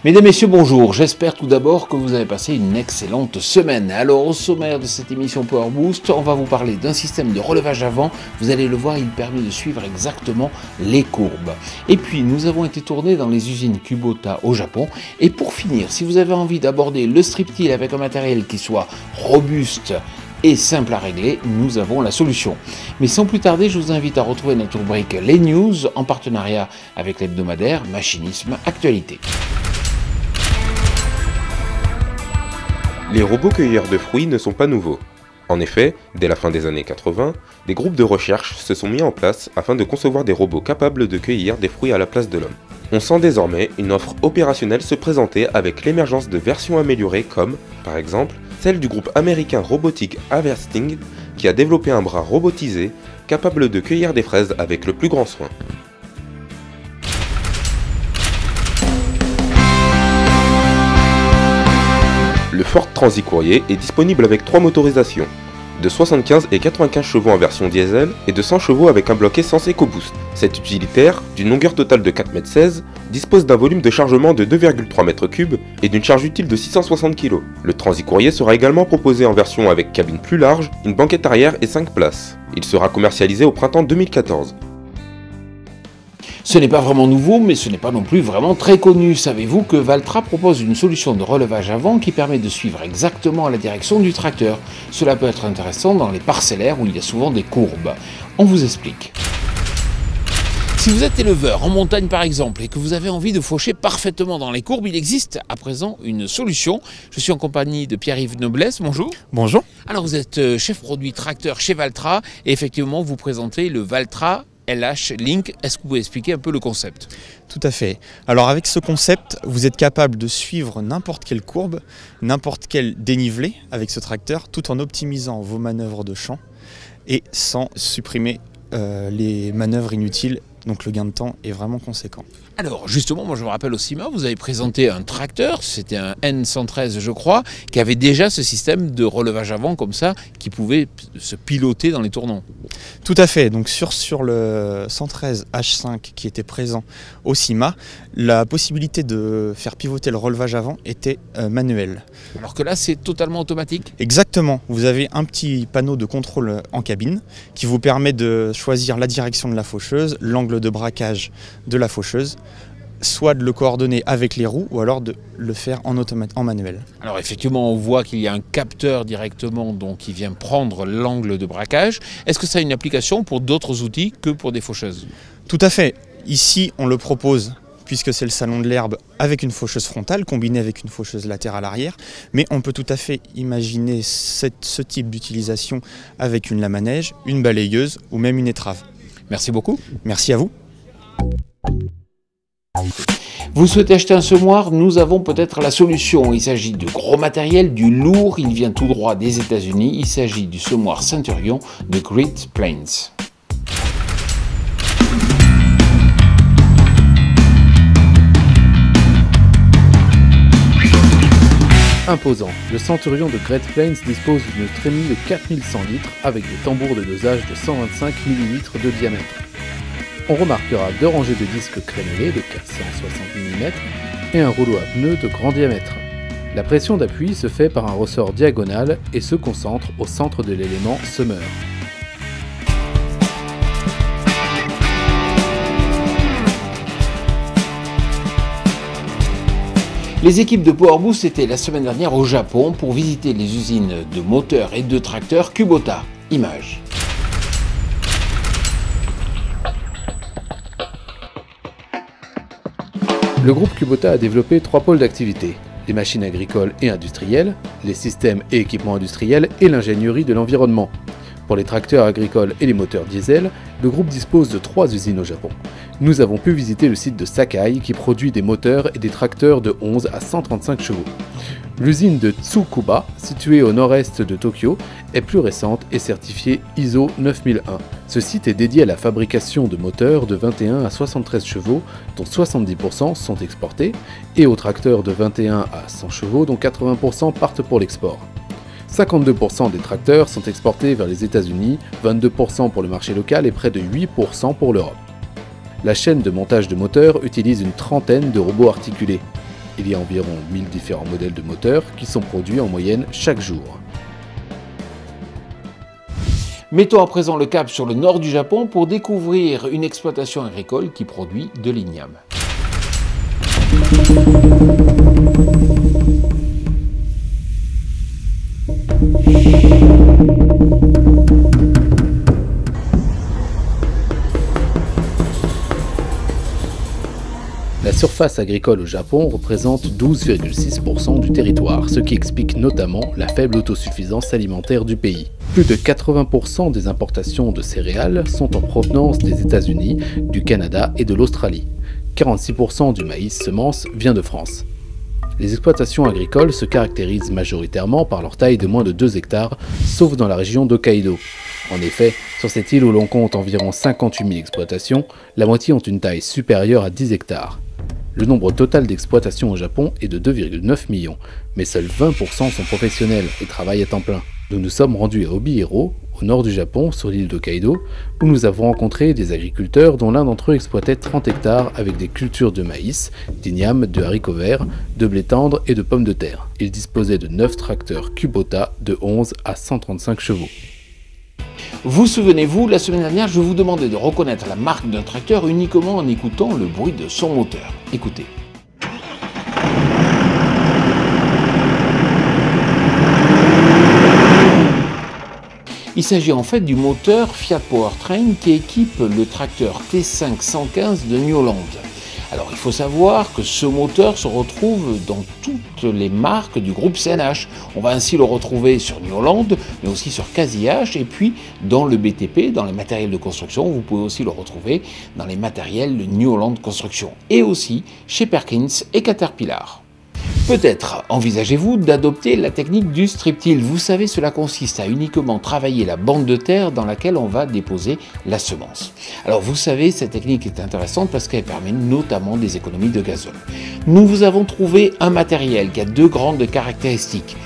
Mesdames, Messieurs, bonjour. J'espère tout d'abord que vous avez passé une excellente semaine. Alors, au sommaire de cette émission Power Boost, on va vous parler d'un système de relevage avant. Vous allez le voir, il permet de suivre exactement les courbes. Et puis, nous avons été tournés dans les usines Kubota au Japon. Et pour finir, si vous avez envie d'aborder le striptease avec un matériel qui soit robuste et simple à régler, nous avons la solution. Mais sans plus tarder, je vous invite à retrouver notre rubrique Les News en partenariat avec l'hebdomadaire Machinisme Actualité. Les robots cueilleurs de fruits ne sont pas nouveaux. En effet, dès la fin des années 80, des groupes de recherche se sont mis en place afin de concevoir des robots capables de cueillir des fruits à la place de l'homme. On sent désormais une offre opérationnelle se présenter avec l'émergence de versions améliorées comme, par exemple, celle du groupe américain Robotic Harvesting qui a développé un bras robotisé capable de cueillir des fraises avec le plus grand soin. Le Ford Transit Courrier est disponible avec 3 motorisations, de 75 et 95 chevaux en version diesel et de 100 chevaux avec un bloc essence EcoBoost. Cet utilitaire, d'une longueur totale de 4,16 m, dispose d'un volume de chargement de 2,3 m3 et d'une charge utile de 660 kg. Le Transit Courrier sera également proposé en version avec cabine plus large, une banquette arrière et 5 places. Il sera commercialisé au printemps 2014. Ce n'est pas vraiment nouveau, mais ce n'est pas non plus vraiment très connu. Savez-vous que Valtra propose une solution de relevage avant qui permet de suivre exactement la direction du tracteur? Cela peut être intéressant dans les parcellaires où il y a souvent des courbes. On vous explique. Si vous êtes éleveur en montagne par exemple et que vous avez envie de faucher parfaitement dans les courbes, il existe à présent une solution. Je suis en compagnie de Pierre-Yves Noblesse, bonjour. Bonjour. Alors vous êtes chef produit tracteur chez Valtra et effectivement vous présentez le Valtra LH Link. Est-ce que vous pouvez expliquer un peu le concept? Tout à fait. Alors avec ce concept, vous être capable de suivre n'importe quelle courbe, n'importe quel dénivelé avec ce tracteur, tout en optimisant vos manœuvres de champ et sans supprimer les manœuvres inutiles. Donc le gain de temps est vraiment conséquent. Alors justement, moi je me rappelle au CIMA, vous avez présenté un tracteur, c'était un N113 je crois, qui avait déjà ce système de relevage avant comme ça, qui pouvait se piloter dans les tournants. Tout à fait, donc sur le 113 H5 qui était présent au CIMA, la possibilité de faire pivoter le relevage avant était manuelle. Alors que là c'est totalement automatique? Exactement, vous avez un petit panneau de contrôle en cabine qui vous permet de choisir la direction de la faucheuse, l'angle de braquage de la faucheuse, soit de le coordonner avec les roues ou alors de le faire en manuel. Alors effectivement on voit qu'il y a un capteur directement donc, qui vient prendre l'angle de braquage. Est-ce que ça a une application pour d'autres outils que pour des faucheuses? Tout à fait. Ici on le propose puisque c'est le salon de l'herbe avec une faucheuse frontale combinée avec une faucheuse latérale arrière, mais on peut tout à fait imaginer ce type d'utilisation avec une lame à neige, une balayeuse ou même une étrave. Merci beaucoup. Merci à vous. Vous souhaitez acheter un semoir? Nous avons peut-être la solution. Il s'agit de gros matériel, du lourd, il vient tout droit des États-Unis. Il s'agit du semoir Centurion de Great Plains. Imposant, le Centurion de Great Plains dispose d'une trémie de 4100 litres avec des tambours de dosage de 125 mm de diamètre. On remarquera 2 rangées de disques crénelés de 460 mm et un rouleau à pneus de grand diamètre. La pression d'appui se fait par un ressort diagonal et se concentre au centre de l'élément semeur. Les équipes de Power Boost étaient la semaine dernière au Japon pour visiter les usines de moteurs et de tracteurs Kubota. Images. Le groupe Kubota a développé 3 pôles d'activité: les machines agricoles et industrielles, les systèmes et équipements industriels et l'ingénierie de l'environnement. Pour les tracteurs agricoles et les moteurs diesel, le groupe dispose de 3 usines au Japon. Nous avons pu visiter le site de Sakai qui produit des moteurs et des tracteurs de 11 à 135 chevaux. L'usine de Tsukuba, située au nord-est de Tokyo, est plus récente et certifiée ISO 9001. Ce site est dédié à la fabrication de moteurs de 21 à 73 chevaux, dont 70% sont exportés, et aux tracteurs de 21 à 100 chevaux, dont 80% partent pour l'export. 52% des tracteurs sont exportés vers les États-Unis, 22% pour le marché local et près de 8% pour l'Europe. La chaîne de montage de moteurs utilise une trentaine de robots articulés. Il y a environ 1000 différents modèles de moteurs qui sont produits en moyenne chaque jour. Mettons à présent le cap sur le nord du Japon pour découvrir une exploitation agricole qui produit de l'igname. La surface agricole au Japon représente 12,6% du territoire, ce qui explique notamment la faible autosuffisance alimentaire du pays. Plus de 80% des importations de céréales sont en provenance des États-Unis, du Canada et de l'Australie. 46% du maïs semence vient de France. Les exploitations agricoles se caractérisent majoritairement par leur taille de moins de 2 hectares, sauf dans la région d'Hokkaido. En effet, sur cette île où l'on compte environ 58 000 exploitations, la moitié ont une taille supérieure à 10 hectares. Le nombre total d'exploitations au Japon est de 2,9 millions, mais seuls 20% sont professionnels et travaillent à temps plein. Nous nous sommes rendus à Obihiro, au nord du Japon, sur l'île d'Hokkaido, où nous avons rencontré des agriculteurs dont l'un d'entre eux exploitait 30 hectares avec des cultures de maïs, d'igname, de haricots verts, de blé tendre et de pommes de terre. Il disposait de 9 tracteurs Kubota de 11 à 135 chevaux. Vous souvenez-vous, la semaine dernière, je vous demandais de reconnaître la marque d'un tracteur uniquement en écoutant le bruit de son moteur. Écoutez. Il s'agit en fait du moteur Fiat Powertrain qui équipe le tracteur T5 115 de New Holland. Alors il faut savoir que ce moteur se retrouve dans toutes les marques du groupe CNH. On va ainsi le retrouver sur New Holland, mais aussi sur Casi-H, et puis dans le BTP, dans les matériels de construction, vous pouvez aussi le retrouver dans les matériels de New Holland Construction, et aussi chez Perkins et Caterpillar. Peut-être envisagez-vous d'adopter la technique du strip-till. Vous savez, cela consiste à uniquement travailler la bande de terre dans laquelle on va déposer la semence. Alors vous savez, cette technique est intéressante parce qu'elle permet notamment des économies de gazole. Nous vous avons trouvé un matériel qui a 2 grandes caractéristiques.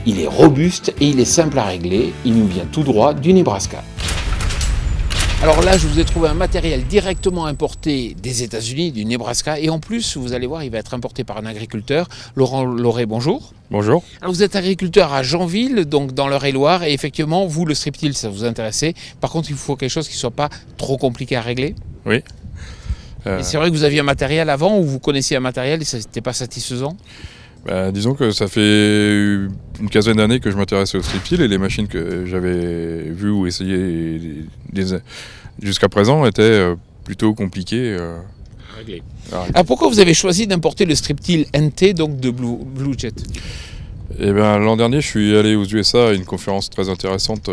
Il est robuste et il est simple à régler. Il nous vient tout droit du Nebraska. Alors là, je vous ai trouvé un matériel directement importé des États-Unis, du Nebraska, et en plus, vous allez voir, il va être importé par un agriculteur. Laurent Lauré, bonjour. Bonjour. Alors vous êtes agriculteur à Janville, donc dans l'Eure-et-Loire, et effectivement, vous, le strip-till, ça vous intéressait. Par contre, il faut quelque chose qui ne soit pas trop compliqué à régler. Oui. Et c'est vrai que vous aviez un matériel avant, ou vous connaissiez un matériel et ça n'était pas satisfaisant? Disons que ça fait une quinzaine d'années que je m'intéressais au strip-till et les machines que j'avais vues ou essayées jusqu'à présent étaient plutôt compliquées. À régler. Alors pourquoi vous avez choisi d'importer le strip-till NT donc de Blue Jet? Eh bien, l'an dernier, je suis allé aux USA à une conférence très intéressante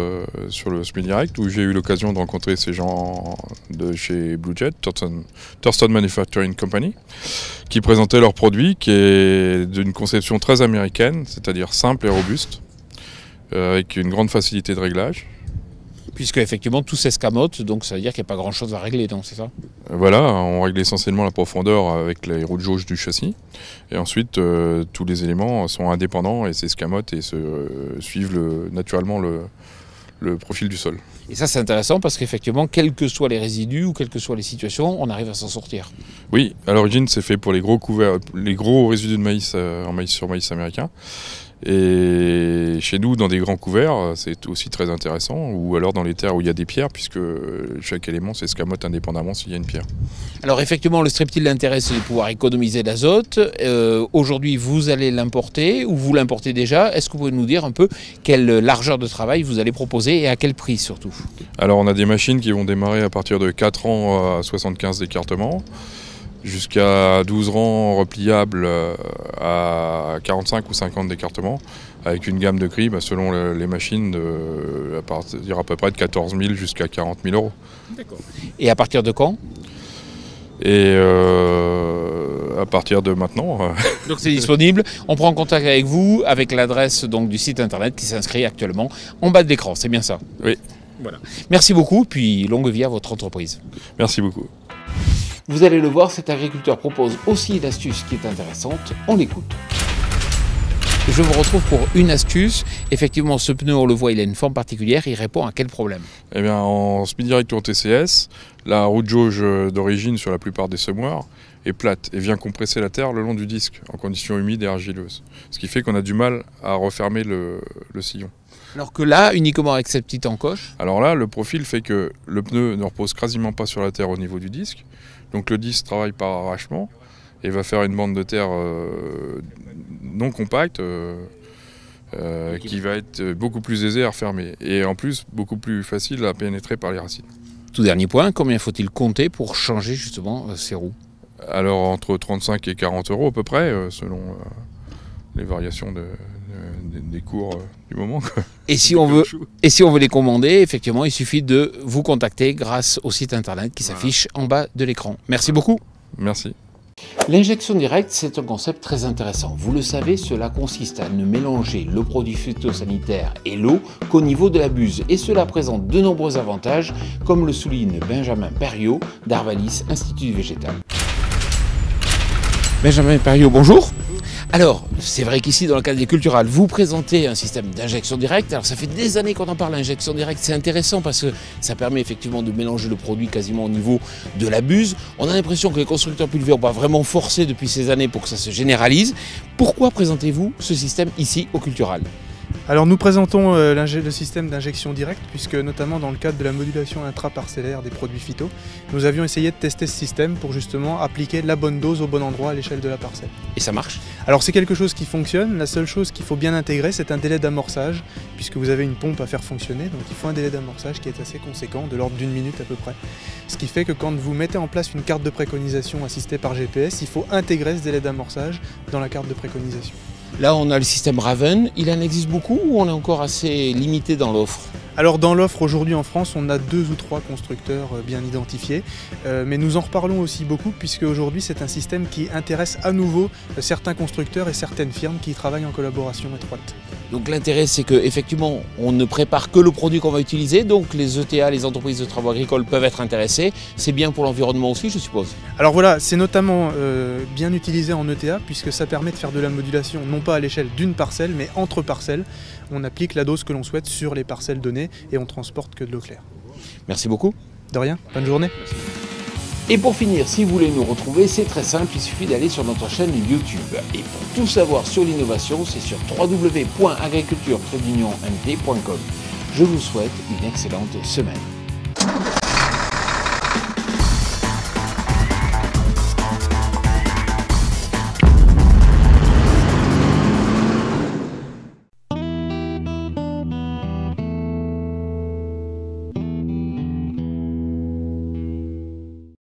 sur le SME Direct où j'ai eu l'occasion de rencontrer ces gens de chez Blue Jet, Thurston Manufacturing Company, qui présentaient leur produit qui est d'une conception très américaine, c'est-à-dire simple et robuste, avec une grande facilité de réglage. Puisque effectivement tout s'escamote, donc ça veut dire qu'il n'y a pas grand chose à régler, donc c'est ça? Voilà, on règle essentiellement la profondeur avec les roues de jauge du châssis. Et ensuite, tous les éléments sont indépendants et s'escamotent et suivent naturellement le profil du sol. Et ça c'est intéressant parce qu'effectivement, quels que soient les résidus ou quelles que soient les situations, on arrive à s'en sortir. Oui, à l'origine c'est fait pour les gros résidus de maïs sur maïs américain. Et chez nous, dans des grands couverts, c'est aussi très intéressant, ou alors dans les terres où il y a des pierres, puisque chaque élément s'escamote indépendamment s'il y a une pierre. Alors effectivement, le strip-till, l'intérêt, c'est de pouvoir économiser l'azote. Aujourd'hui, vous allez l'importer, ou vous l'importez déjà. Est-ce que vous pouvez nous dire un peu quelle largeur de travail vous allez proposer et à quel prix surtout? Alors on a des machines qui vont démarrer à partir de 4 ans à 75 d'écartement, jusqu'à 12 rangs repliables à 45 ou 50 d'écartement, avec une gamme de prix selon les machines à partir à peu près de 14 000 jusqu'à 40 000 euros. D'accord. Et à partir de quand? Et à partir de maintenant. Donc c'est disponible, on prend contact avec vous, avec l'adresse donc du site internet qui s'inscrit actuellement en bas de l'écran, c'est bien ça? Oui. Voilà. Merci beaucoup, puis longue vie à votre entreprise. Merci beaucoup. Vous allez le voir, cet agriculteur propose aussi une astuce qui est intéressante. On l'écoute. Je vous retrouve pour une astuce. Effectivement, ce pneu, on le voit, il a une forme particulière. Il répond à quel problème? Eh bien, en Speed Direct Tour TCS, la roue de jauge d'origine sur la plupart des semoirs est plate et vient compresser la terre le long du disque en conditions humides et argileuses. Ce qui fait qu'on a du mal à refermer le sillon. Alors que là, uniquement avec cette petite encoche. Alors là, le profil fait que le pneu ne repose quasiment pas sur la terre au niveau du disque. Donc le disque travaille par arrachement et va faire une bande de terre non compacte qui va être beaucoup plus aisée à refermer et en plus beaucoup plus facile à pénétrer par les racines. Tout dernier point, combien faut-il compter pour changer justement ces roues? Alors entre 35 et 40 € à peu près, selon les variations des cours du moment. Et si on veut les commander, effectivement, il suffit de vous contacter grâce au site internet qui s'affiche en bas de l'écran. Merci beaucoup. Merci. L'injection directe, c'est un concept très intéressant. Vous le savez, cela consiste à ne mélanger le produit phytosanitaire et l'eau qu'au niveau de la buse. Et cela présente de nombreux avantages, comme le souligne Benjamin Perriot d'Arvalis Institut Végétal. Benjamin Perriot, bonjour. Alors, c'est vrai qu'ici, dans le cadre des Culturales, vous présentez un système d'injection directe. Alors, ça fait des années qu'on en parle, l'injection directe. C'est intéressant parce que ça permet effectivement de mélanger le produit quasiment au niveau de la buse. On a l'impression que les constructeurs pulvéraux ont pas vraiment forcé depuis ces années pour que ça se généralise. Pourquoi présentez-vous ce système ici au Culturales ? Alors nous présentons le système d'injection directe puisque notamment dans le cadre de la modulation intraparcellaire des produits phyto, nous avions essayé de tester ce système pour justement appliquer la bonne dose au bon endroit à l'échelle de la parcelle. Et ça marche? Alors c'est quelque chose qui fonctionne, la seule chose qu'il faut bien intégrer c'est un délai d'amorçage puisque vous avez une pompe à faire fonctionner, donc il faut un délai d'amorçage qui est assez conséquent, de l'ordre d'une minute à peu près. Ce qui fait que quand vous mettez en place une carte de préconisation assistée par GPS, il faut intégrer ce délai d'amorçage dans la carte de préconisation. Là, on a le système Raven. Il en existe beaucoup ou on est encore assez limité dans l'offre? Alors dans l'offre aujourd'hui en France, on a 2 ou 3 constructeurs bien identifiés, mais nous en reparlons aussi beaucoup puisque aujourd'hui c'est un système qui intéresse à nouveau certains constructeurs et certaines firmes qui travaillent en collaboration étroite. Donc l'intérêt c'est qu'effectivement on ne prépare que le produit qu'on va utiliser, donc les ETA, les entreprises de travaux agricoles peuvent être intéressées. C'est bien pour l'environnement aussi, je suppose. Alors voilà, c'est notamment bien utilisé en ETA puisque ça permet de faire de la modulation non pas à l'échelle d'une parcelle mais entre parcelles. On applique la dose que l'on souhaite sur les parcelles données et on transporte que de l'eau claire. Merci beaucoup. De rien, bonne journée. Et pour finir, si vous voulez nous retrouver, c'est très simple, il suffit d'aller sur notre chaîne YouTube. Et pour tout savoir sur l'innovation, c'est sur www.agriculture-mt.com. Je vous souhaite une excellente semaine.